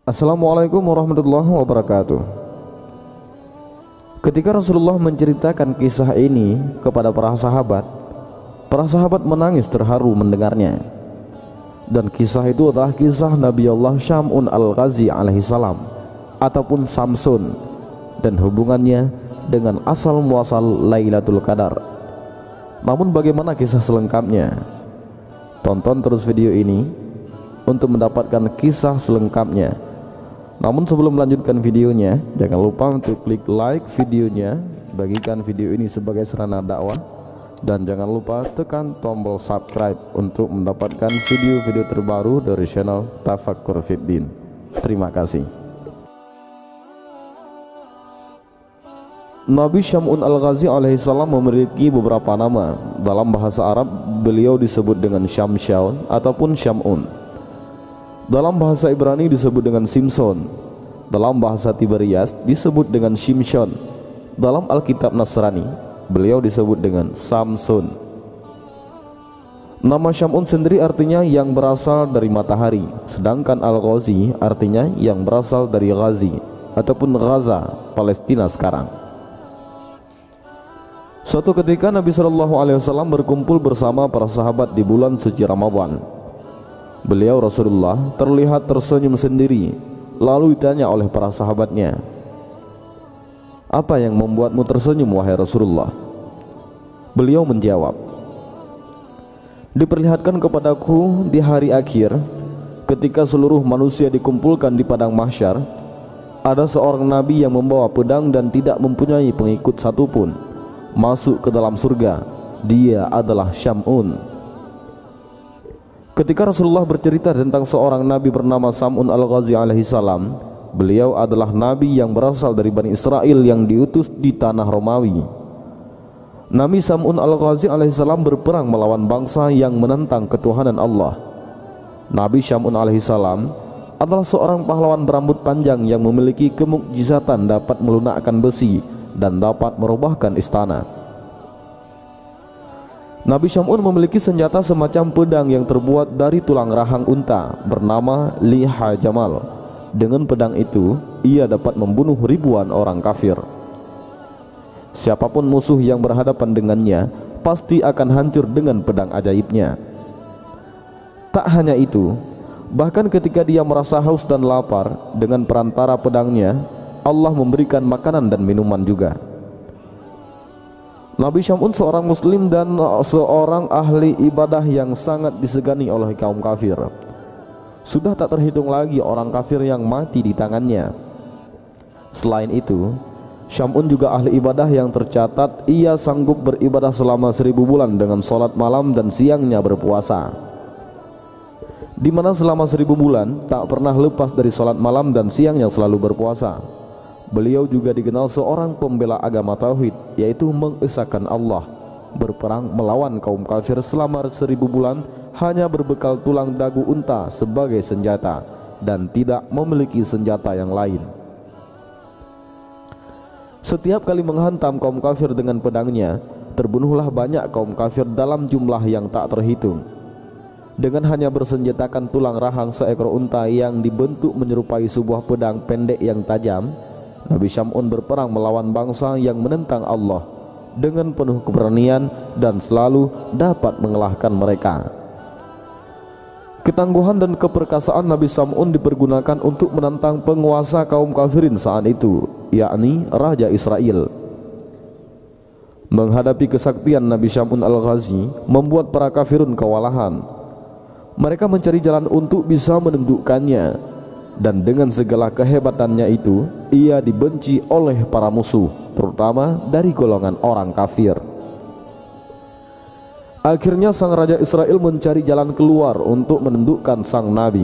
Assalamualaikum warahmatullahi wabarakatuh. Ketika Rasulullah menceritakan kisah ini kepada para sahabat menangis terharu mendengarnya. Dan kisah itu adalah kisah Nabi Allah Syam'un al-Ghazi alaihissalam ataupun Samsun, dan hubungannya dengan asal muasal Lailatul Qadar. Namun bagaimana kisah selengkapnya? Tonton terus video ini untuk mendapatkan kisah selengkapnya. Namun sebelum melanjutkan videonya, jangan lupa untuk klik like videonya, bagikan video ini sebagai sarana dakwah, dan jangan lupa tekan tombol subscribe untuk mendapatkan video-video terbaru dari channel Tafakkur Fiddin. Terima kasih. Nabi Syam'un al-Ghazi alaihissalam memiliki beberapa nama. Dalam bahasa Arab beliau disebut dengan Syamsyaun ataupun Syam'un. Dalam bahasa Ibrani disebut dengan Simson. Dalam bahasa Tiberiyas disebut dengan Shimshon. Dalam Alkitab Nasrani beliau disebut dengan Samsun. Nama Syam'un sendiri artinya yang berasal dari matahari, sedangkan Al-Ghazi artinya yang berasal dari Ghazi ataupun Gaza, Palestina sekarang. Suatu ketika Nabi SAW berkumpul bersama para sahabat di bulan suci Ramadan. Beliau Rasulullah terlihat tersenyum sendiri. Lalu ditanya oleh para sahabatnya, "Apa yang membuatmu tersenyum wahai Rasulullah?" Beliau menjawab, "Diperlihatkan kepadaku di hari akhir, ketika seluruh manusia dikumpulkan di padang mahsyar, ada seorang nabi yang membawa pedang dan tidak mempunyai pengikut satupun masuk ke dalam surga. Dia adalah Syam'un." Ketika Rasulullah bercerita tentang seorang nabi bernama Syam'un al-Ghazi alaihissalam, beliau adalah nabi yang berasal dari Bani Israel yang diutus di tanah Romawi. Nabi Syam'un al-Ghazi alaihissalam berperang melawan bangsa yang menentang ketuhanan Allah. Nabi Syam'un alaihissalam adalah seorang pahlawan berambut panjang yang memiliki kemukjizatan dapat melunakkan besi dan dapat merubahkan istana. Nabi Syam'un memiliki senjata semacam pedang yang terbuat dari tulang rahang unta bernama Liha Jamal. Dengan pedang itu, ia dapat membunuh ribuan orang kafir. Siapapun musuh yang berhadapan dengannya pasti akan hancur dengan pedang ajaibnya. Tak hanya itu, bahkan ketika dia merasa haus dan lapar, dengan perantara pedangnya Allah memberikan makanan dan minuman juga. Nabi Syam'un seorang muslim dan seorang ahli ibadah yang sangat disegani oleh kaum kafir. Sudah tak terhitung lagi orang kafir yang mati di tangannya. Selain itu, Syam'un juga ahli ibadah yang tercatat ia sanggup beribadah selama 1000 bulan dengan sholat malam dan siangnya berpuasa, di mana selama 1000 bulan tak pernah lepas dari sholat malam dan siangnya selalu berpuasa. Beliau juga dikenal seorang pembela agama tauhid, yaitu mengesahkan Allah, berperang melawan kaum kafir selama 1000 bulan hanya berbekal tulang dagu unta sebagai senjata dan tidak memiliki senjata yang lain. Setiap kali menghantam kaum kafir dengan pedangnya, terbunuhlah banyak kaum kafir dalam jumlah yang tak terhitung. Dengan hanya bersenjatakan tulang rahang seekor unta yang dibentuk menyerupai sebuah pedang pendek yang tajam, Nabi Syam'un berperang melawan bangsa yang menentang Allah dengan penuh keberanian dan selalu dapat mengalahkan mereka. Ketangguhan dan keperkasaan Nabi Syam'un dipergunakan untuk menantang penguasa kaum kafirin saat itu, yakni Raja Israel. Menghadapi kesaktian Nabi Syam'un al-Ghazi membuat para kafirun kewalahan. Mereka mencari jalan untuk bisa menundukkannya, dan dengan segala kehebatannya itu ia dibenci oleh para musuh, terutama dari golongan orang kafir. Akhirnya sang Raja Israel mencari jalan keluar untuk menundukkan sang Nabi.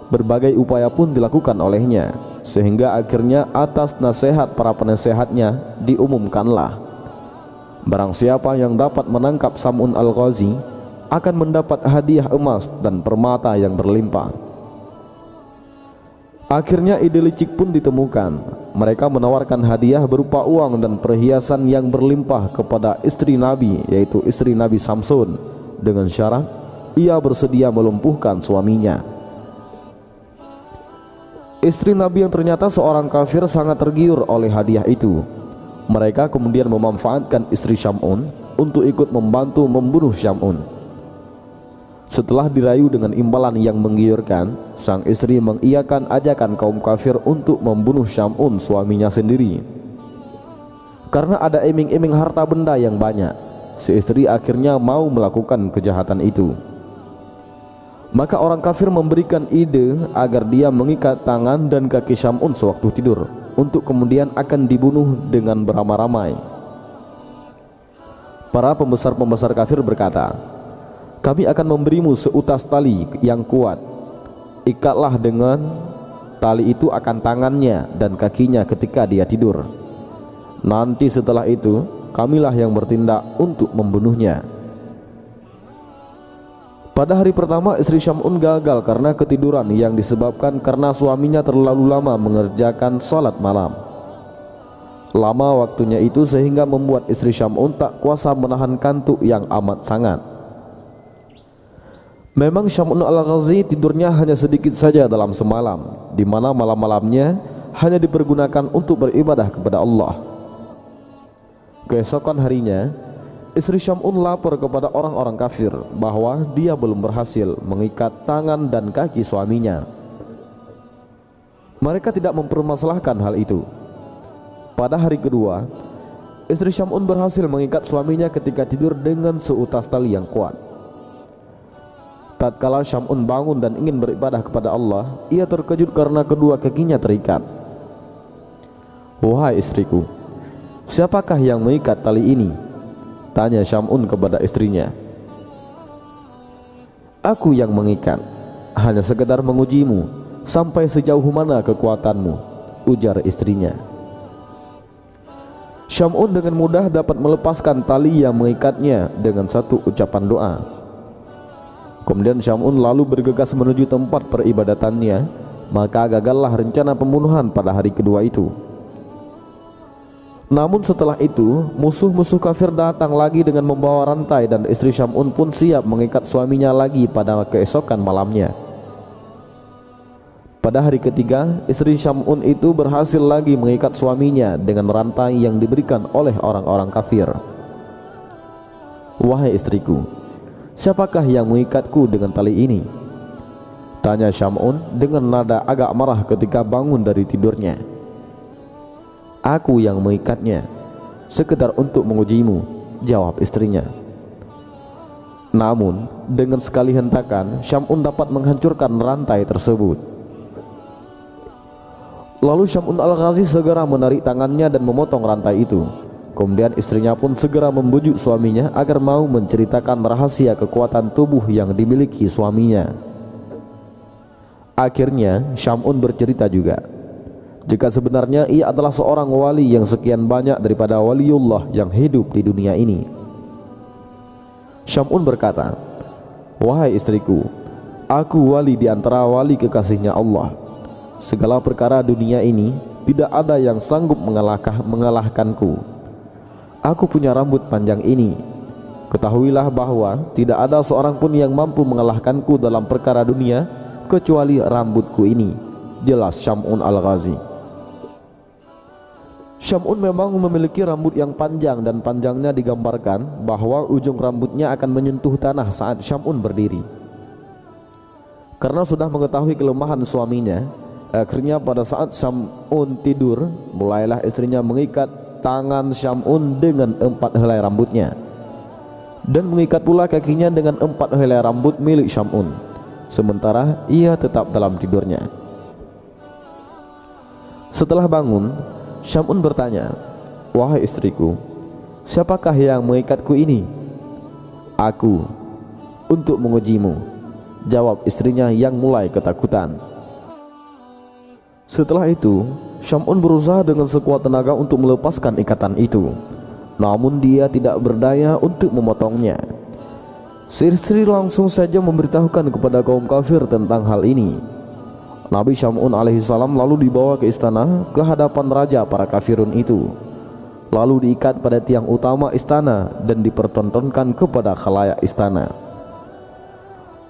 Berbagai upaya pun dilakukan olehnya, sehingga akhirnya atas nasihat para penasehatnya diumumkanlah, barang siapa yang dapat menangkap Syam'un al-Ghazi akan mendapat hadiah emas dan permata yang berlimpah. Akhirnya ide licik pun ditemukan. Mereka menawarkan hadiah berupa uang dan perhiasan yang berlimpah kepada istri Nabi, yaitu istri Nabi Samsun, dengan syarat ia bersedia melumpuhkan suaminya. Istri Nabi yang ternyata seorang kafir sangat tergiur oleh hadiah itu. Mereka kemudian memanfaatkan istri Syam'un untuk ikut membantu membunuh Syam'un. Setelah dirayu dengan imbalan yang menggiurkan, sang istri mengiyakan ajakan kaum kafir untuk membunuh Syam'un, suaminya sendiri. Karena ada iming-iming harta benda yang banyak, si istri akhirnya mau melakukan kejahatan itu. Maka orang kafir memberikan ide agar dia mengikat tangan dan kaki Syam'un sewaktu tidur, untuk kemudian akan dibunuh dengan beramai-ramai. Para pembesar-pembesar kafir berkata, "Kami akan memberimu seutas tali yang kuat. Ikatlah dengan tali itu akan tangannya dan kakinya ketika dia tidur. Nanti setelah itu, kamilah yang bertindak untuk membunuhnya." Pada hari pertama, istri Syam'un gagal karena ketiduran yang disebabkan karena suaminya terlalu lama mengerjakan sholat malam. Lama waktunya itu sehingga membuat istri Syam'un tak kuasa menahan kantuk yang amat sangat. Memang Syam'un al-Ghazi tidurnya hanya sedikit saja dalam semalam, di mana malam-malamnya hanya dipergunakan untuk beribadah kepada Allah. Keesokan harinya, istri Syam'un lapor kepada orang-orang kafir bahwa dia belum berhasil mengikat tangan dan kaki suaminya. Mereka tidak mempermasalahkan hal itu. Pada hari kedua, istri Syam'un berhasil mengikat suaminya ketika tidur dengan seutas tali yang kuat. Tatkala Syam'un bangun dan ingin beribadah kepada Allah, ia terkejut karena kedua kakinya terikat. "Wahai istriku, siapakah yang mengikat tali ini?" tanya Syam'un kepada istrinya. "Aku yang mengikat, hanya sekedar mengujimu sampai sejauh mana kekuatanmu," ujar istrinya. Syam'un dengan mudah dapat melepaskan tali yang mengikatnya dengan satu ucapan doa. Kemudian Syam'un lalu bergegas menuju tempat peribadatannya, maka gagallah rencana pembunuhan pada hari kedua itu. Namun setelah itu, musuh-musuh kafir datang lagi dengan membawa rantai dan istri Syam'un pun siap mengikat suaminya lagi pada keesokan malamnya. Pada hari ketiga, istri Syam'un itu berhasil lagi mengikat suaminya dengan rantai yang diberikan oleh orang-orang kafir. "Wahai istriku, siapakah yang mengikatku dengan tali ini?" tanya Syam'un dengan nada agak marah ketika bangun dari tidurnya. "Aku yang mengikatnya, sekedar untuk mengujimu," jawab istrinya. Namun dengan sekali hentakan, Syam'un dapat menghancurkan rantai tersebut. Lalu Syam'un al-Ghazi segera menarik tangannya dan memotong rantai itu. Kemudian istrinya pun segera membujuk suaminya agar mau menceritakan rahasia kekuatan tubuh yang dimiliki suaminya. Akhirnya Syam'un bercerita juga jika sebenarnya ia adalah seorang wali yang sekian banyak daripada waliullah yang hidup di dunia ini. Syam'un berkata, "Wahai istriku, aku wali di antara wali kekasihnya Allah. Segala perkara dunia ini tidak ada yang sanggup mengalahkanku. Aku punya rambut panjang ini. Ketahuilah bahwa tidak ada seorang pun yang mampu mengalahkanku dalam perkara dunia kecuali rambutku ini," jelas Syam'un al-Ghazi. Syam'un memang memiliki rambut yang panjang dan panjangnya digambarkan bahwa ujung rambutnya akan menyentuh tanah saat Syam'un berdiri. Karena sudah mengetahui kelemahan suaminya, akhirnya pada saat Syam'un tidur, mulailah istrinya mengikat tangan Syam'un dengan 4 helai rambutnya dan mengikat pula kakinya dengan 4 helai rambut milik Syam'un, sementara ia tetap dalam tidurnya. Setelah bangun, Syam'un bertanya, "Wahai istriku, siapakah yang mengikatku ini?" "Aku, untuk mengujimu," jawab istrinya yang mulai ketakutan. Setelah itu, Syam'un berusaha dengan sekuat tenaga untuk melepaskan ikatan itu, namun dia tidak berdaya untuk memotongnya. Istri langsung saja memberitahukan kepada kaum kafir tentang hal ini. Nabi Syam'un alaihissalam lalu dibawa ke istana ke hadapan raja para kafirun itu, lalu diikat pada tiang utama istana dan dipertontonkan kepada khalayak istana.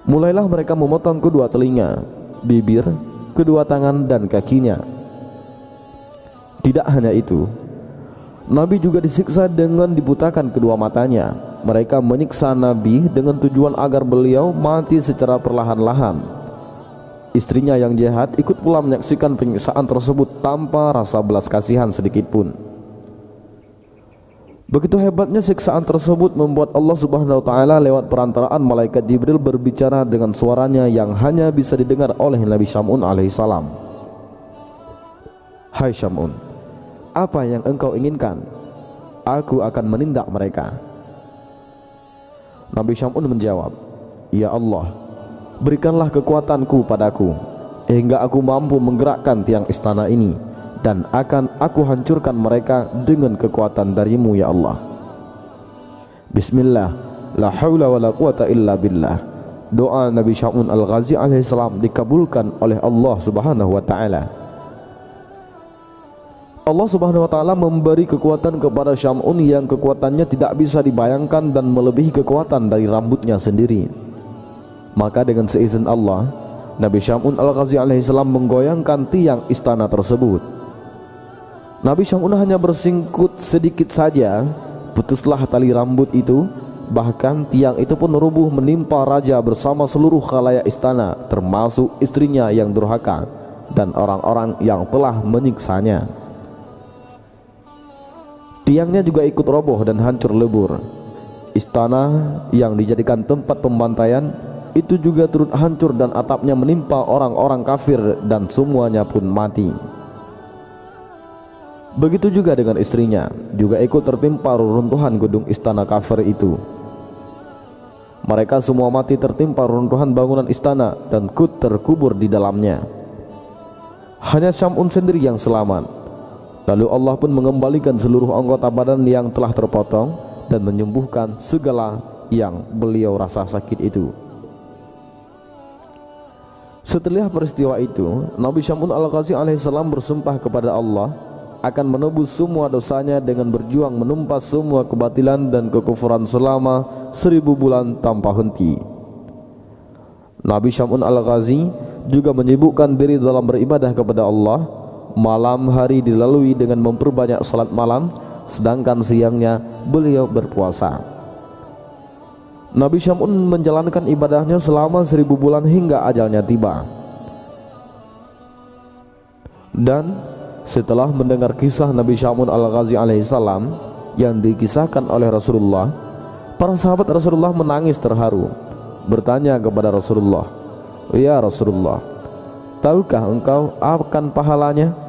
Mulailah mereka memotong kedua telinga, bibir, kedua tangan dan kakinya. Tidak hanya itu, Nabi juga disiksa dengan dibutakan kedua matanya. Mereka menyiksa Nabi dengan tujuan agar beliau mati secara perlahan-lahan. Istrinya yang jahat ikut pula menyaksikan penyiksaan tersebut tanpa rasa belas kasihan sedikit pun. Begitu hebatnya siksaan tersebut membuat Allah Subhanahu wa taala lewat perantaraan malaikat Jibril berbicara dengan suaranya yang hanya bisa didengar oleh Nabi Syamun alaihissalam. Hai Syamun, apa yang engkau inginkan? Aku akan menindak mereka. Nabi Syamun menjawab, ya Allah, berikanlah kekuatanku padaku hingga aku mampu menggerakkan tiang istana ini, dan akan aku hancurkan mereka dengan kekuatan darimu ya Allah. Bismillah, la haula wa la quwata illa billah. Doa Nabi Syamun al-Ghazi alaihissalam dikabulkan oleh Allah Subhanahu wa taala. Allah Subhanahu wa taala memberi kekuatan kepada Syamun yang kekuatannya tidak bisa dibayangkan dan melebihi kekuatan dari rambutnya sendiri. Maka dengan seizin Allah, Nabi Syamun al-Ghazi alaihissalam menggoyangkan tiang istana tersebut. Nabi Syamun hanya bersingkut sedikit saja, putuslah tali rambut itu. Bahkan tiang itu pun rubuh menimpa raja bersama seluruh khalayak istana, termasuk istrinya yang durhaka dan orang-orang yang telah menyiksanya. Tiangnya juga ikut roboh dan hancur lebur. Istana yang dijadikan tempat pembantaian itu juga turut hancur dan atapnya menimpa orang-orang kafir dan semuanya pun mati. Begitu juga dengan istrinya, juga ikut tertimpa reruntuhan gedung istana kafir itu. Mereka semua mati tertimpa reruntuhan bangunan istana dan terkubur di dalamnya. Hanya Syamun sendiri yang selamat. Lalu Allah pun mengembalikan seluruh anggota badan yang telah terpotong dan menyembuhkan segala yang beliau rasa sakit itu. Setelah peristiwa itu, Nabi Syamun al-Ghazi alaihissalam bersumpah kepada Allah akan menebus semua dosanya dengan berjuang menumpas semua kebatilan dan kekufuran selama 1000 bulan tanpa henti. Nabi Syamun al-Ghazi juga menyibukkan diri dalam beribadah kepada Allah. Malam hari dilalui dengan memperbanyak salat malam, sedangkan siangnya beliau berpuasa. Nabi Syamun menjalankan ibadahnya selama 1000 bulan hingga ajalnya tiba. Dan setelah mendengar kisah Nabi Syamun al-Ghazi alaihissalam yang dikisahkan oleh Rasulullah, para sahabat Rasulullah menangis terharu, bertanya kepada Rasulullah, ya Rasulullah, tahukah engkau akan pahalanya?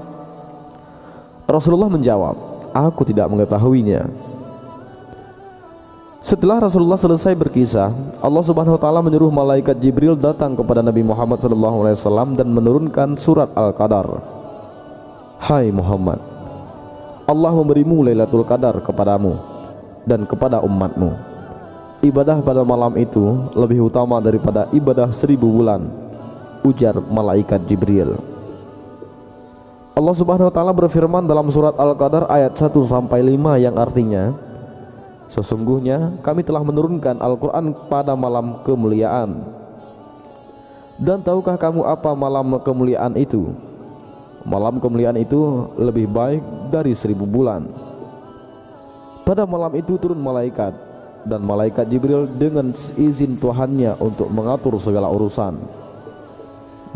Rasulullah menjawab, aku tidak mengetahuinya. Setelah Rasulullah selesai berkisah, Allah Subhanahu wa taala menyuruh malaikat Jibril datang kepada Nabi Muhammad SAW dan menurunkan surat Al-Qadar. Hai Muhammad, Allah memberimu Lailatul Qadar kepadamu dan kepada umatmu. Ibadah pada malam itu lebih utama daripada ibadah 1000 bulan, ujar malaikat Jibril. Allah Subhanahu wa taala berfirman dalam surat Al-Qadar ayat 1-5 yang artinya, sesungguhnya kami telah menurunkan Al-Quran pada malam kemuliaan. Dan tahukah kamu apa malam kemuliaan itu? Malam kemuliaan itu lebih baik dari 1000 bulan. Pada malam itu turun malaikat, dan malaikat Jibril dengan izin Tuhannya untuk mengatur segala urusan.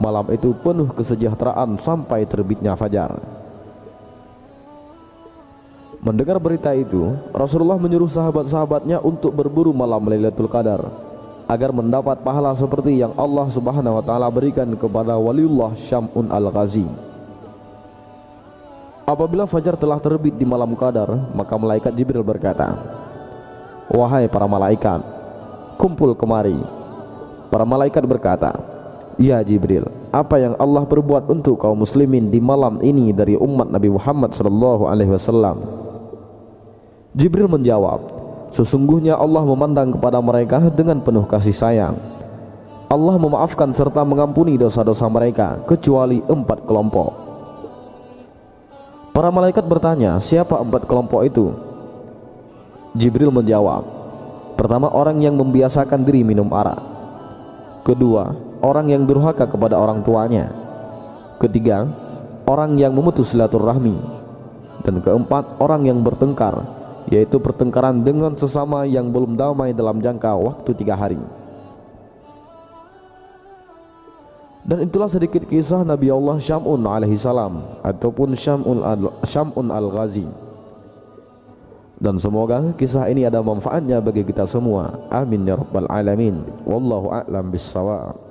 Malam itu penuh kesejahteraan sampai terbitnya fajar. Mendengar berita itu, Rasulullah menyuruh sahabat-sahabatnya untuk berburu malam Lailatul Qadar agar mendapat pahala seperti yang Allah Subhanahu wa taala berikan kepada waliullah Syamun al-Ghazi. Apabila fajar telah terbit di malam Qadar, maka malaikat Jibril berkata, wahai para malaikat, kumpul kemari. Para malaikat berkata, ya Jibril, apa yang Allah perbuat untuk kaum muslimin di malam ini dari umat Nabi Muhammad SAW? Jibril menjawab, sesungguhnya Allah memandang kepada mereka dengan penuh kasih sayang. Allah memaafkan serta mengampuni dosa-dosa mereka kecuali 4 kelompok. Para malaikat bertanya, siapa 4 kelompok itu? Jibril menjawab, pertama orang yang membiasakan diri minum arak, kedua orang yang durhaka kepada orang tuanya, ketiga, orang yang memutus silaturahmi, dan keempat, orang yang bertengkar, yaitu pertengkaran dengan sesama yang belum damai dalam jangka waktu 3 hari. Dan itulah sedikit kisah Nabi Allah Syam'un alaihi salam ataupun Syam'un al-Ghazi. Dan semoga kisah ini ada manfaatnya bagi kita semua. Amin ya rabbal alamin. Wallahu a'lam bissawab.